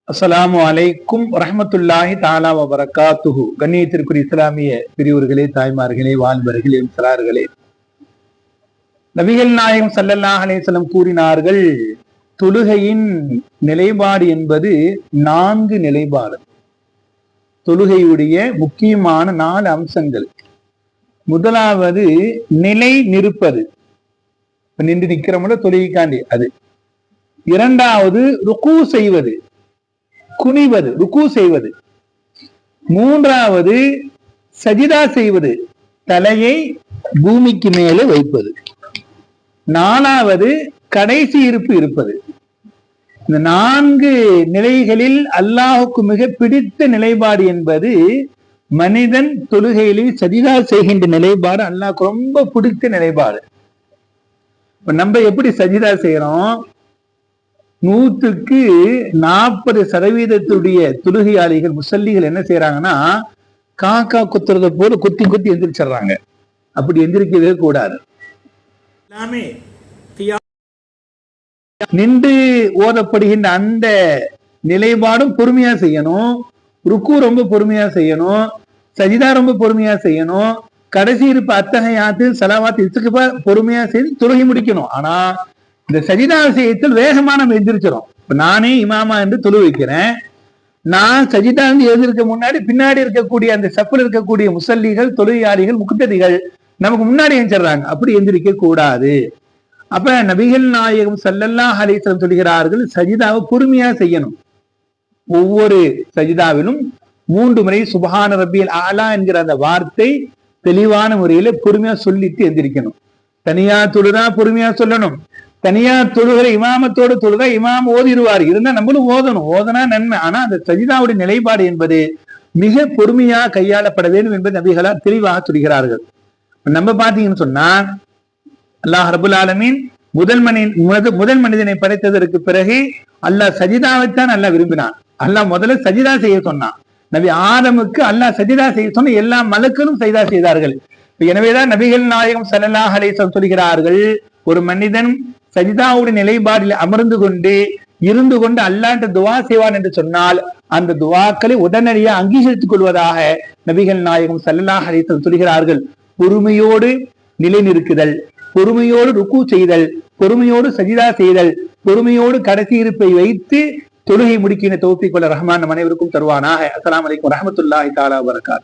அஸ்ஸலாமு அலைக்கும் வரஹ்மத்துல்லாஹி தஆலா வ பரகாத்துஹு. கண்ணியத்திற்குரிய இஸ்லாமிய பிரிவுகளே, தாய்மார்களே, வாலிபர்களே, சிறார்களே, நபிகள் நாயகம் ஸல்லல்லாஹு அலைஹி வஸல்லம் கூறினார்கள், தொழுகையின் நிலைப்பாடு என்பது 4 நிலைப்பாடு. தொழுகையுடைய முக்கியமான 4 அம்சங்கள். முதலாவது நிலை நிற்பது, நின்று நிக்கிறோம்ல தொழுகைக்காண்டி அது. இரண்டாவது ருக்கு செய்வது, குனிவது, ருக்கு செய்வது. மூன்றாவது சஜிதா செய்வது, தலையை பூமிக்கு மேலே வைப்பது. நாலாவது கடைசி இருப்பு இருப்பது. இந்த 4 நிலைகளில் அல்லாஹுக்கு மிக பிடித்த நிலைப்பாடு என்பது மனிதன் தொழுகையிலே சஜிதா செய்கின்ற நிலைப்பாடு அல்லாஹ்க்கு ரொம்ப பிடித்த நிலைப்பாடு. நம்ம எப்படி சஜிதா செய்யறோம்? 100க்கு 40% தொழுகையாளிகள் முசல்லிகள் என்ன செய்யறாங்கன்னா, காக்கா குத்துறத போல குத்தி குத்தி எந்திரிச்சிடுறாங்க. அப்படி எந்திரிக்கவே கூடாது. நின்று ஓதப்படுகின்ற அந்த நிலைப்பாடும் பொறுமையா செய்யணும். ருக்கு ரொம்ப பொறுமையா செய்யணும். சஜிதா ரொம்ப பொறுமையா செய்யணும். கடைசி இருப்பு அத்தகையாத்து சலாவாத்து இசுக்கு பொறுமையா செய்து தொழுகை முடிக்கணும். ஆனா இந்த சஜிதா விஷயத்தில் வேகமா நம்ம எந்திரிச்சிடும். இப்ப நானே இமாமா என்று தொழு வைக்கிறேன். நான் சஜிதா எழுதிருக்க முன்னாடி பின்னாடி இருக்கக்கூடிய அந்த சப்பில் இருக்கக்கூடிய முசல்லிகள், தொழுகையாளிகள், முக்குத்ததிகள் நமக்கு முன்னாடி எந்திரிச்சாங்க. அப்படி எந்திரிக்க கூடாது. அப்ப நபிகள் நாயகம் ஸல்லல்லாஹு அலைஹி வஸல்லம் சொல்கிறார்கள், சஜிதாவை பொறுமையா செய்யணும். ஒவ்வொரு சஜிதாவிலும் 3 முறை சுப்ஹான ரப்பியல் ஆலா என்கிற அந்த வார்த்தை தெளிவான முறையில பொறுமையா சொல்லிட்டு எந்திரிக்கணும். தனியா தொழுதா பொறுமையா சொல்லணும். தனியா தொழுகிற இமாமத்தோடு தொழுதா இமாம் ஓதிடுவார். இருந்தா நம்மளும் ஓதணும். ஓதனா நன்மை. ஆனா அந்த சஜிதாவுடைய நிலைப்பாடு என்பது மிக பொறுமையா கையாளப்பட வேண்டும் என்பது நபிகளார் தெளிவாக சொல்கிறார்கள். நம்ம பாத்தீங்கன்னு சொன்னா, அல்லாஹ் ரபுல் ஆலமீன் முதல் மனிதனை படைத்ததற்கு பிறகு அல்லாஹ் சஜிதாவைத்தான் அல்லாஹ் விரும்பினான். அல்லாஹ் முதல்ல சஜிதா செய்ய சொன்னான். நபி ஆதமுக்கு அல்லாஹ் சஜிதா செய்ய சொன்ன எல்லா மலக்களும் சஜிதா செய்தார்கள். எனவேதான் நபிகள் நாயகம் ஸல்லல்லாஹு அலைஹி வஸல்லம் சொல்கிறார்கள், ஒரு மனிதன் சஜிதாவுடைய நிலைப்பாடில் அமர்ந்து கொண்டு இருந்து கொண்டு அல்லாஹ்ட்ட துவா செய்வான் என்று சொன்னால் அந்த துவாக்களை உடனடியாக அங்கீகரித்துக் கொள்வதாக நபிகள் நாயகம் ஸல்லல்லாஹு அலைஹி வஸல்லம் சொல்கிறார்கள். பொறுமையோடு நிலை நிற்குதல், பொறுமையோடு ருக்கு செய்தல், பொறுமையோடு சஜிதா செய்தல், பொறுமையோடு கடைசி இருப்பை வைத்து தொழுகை முடிக்கின்ற தௌஃபீக் வல்ல ரஹ்மான் நம் அனைவருக்கும் தருவானாக. அஸ்ஸலாமு அலைக்கும் வரஹ்மத்துல்லாஹி தஆலா வபரகாத்துஹு.